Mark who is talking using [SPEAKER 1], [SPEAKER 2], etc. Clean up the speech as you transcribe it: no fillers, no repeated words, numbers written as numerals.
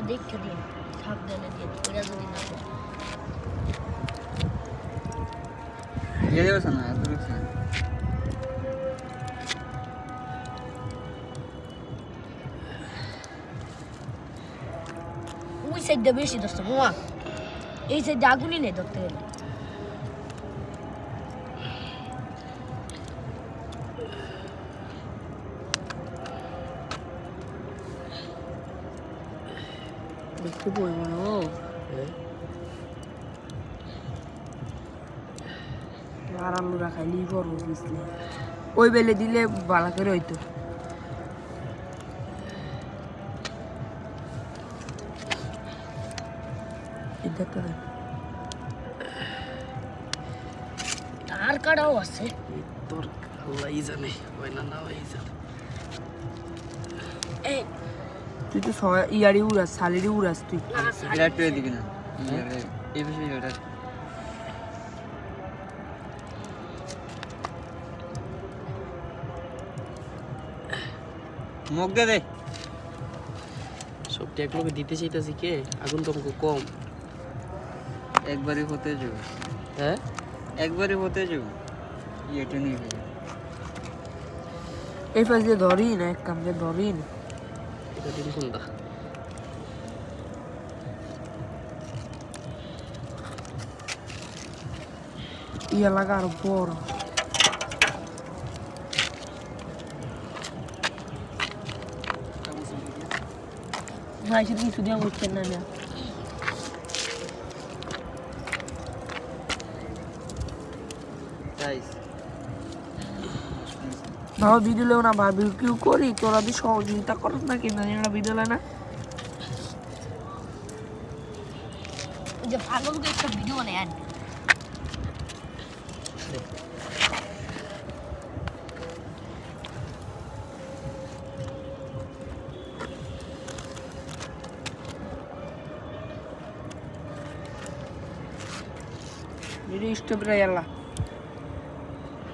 [SPEAKER 1] দেখে দিন সাবধানে দিন ওরা যদি না করে
[SPEAKER 2] দিয়ে দেবো না এত রুচি
[SPEAKER 1] ওই সাইডটা বেশি ধরছে মামা এই সাইডে আগুনই নেই ধরতে গেলে
[SPEAKER 3] দেখতে পরিমাণ আর আলু রাখাইলেই পড়বো বুঝলি ওই বেলে দিলে ভালো করে হইতো
[SPEAKER 1] আর কাটাও আছে
[SPEAKER 3] তোর আল্লাহই জানে হয় না না হয়ে জানে
[SPEAKER 1] এই
[SPEAKER 3] তুই তো ইয়ারি উড়াস শালিরি উড়াস তুই
[SPEAKER 2] এটা টুয়ে দিবি না এই বিষয়ে ওটা মুখ দে দে
[SPEAKER 3] সবটি এক লোকে দিতে চাইতেছি কে আগুন তো কম
[SPEAKER 2] একবারই হতে যাবো
[SPEAKER 3] হ্যাঁ
[SPEAKER 2] একবারই হতে যাবো এটা নিয়ে ফেলে
[SPEAKER 3] এই পাশ দিয়ে ধরি না এক কাম দিয়ে ধরি না এটা দিন কোনটা ইয়া লাগা আরো বড় না সেটা কিছু দিয়ে উঠছেন না না
[SPEAKER 2] গাইস
[SPEAKER 3] ভালো ভিডিও লেও না বারবিকিউ করি তোরা দি সহযোগিতা করস না কিনা জানি ভিডিও না
[SPEAKER 1] ওই যে পাগলকে একটা ভিডিও বানায় আন
[SPEAKER 3] ভিডিও স্টপ রে আল্লাহ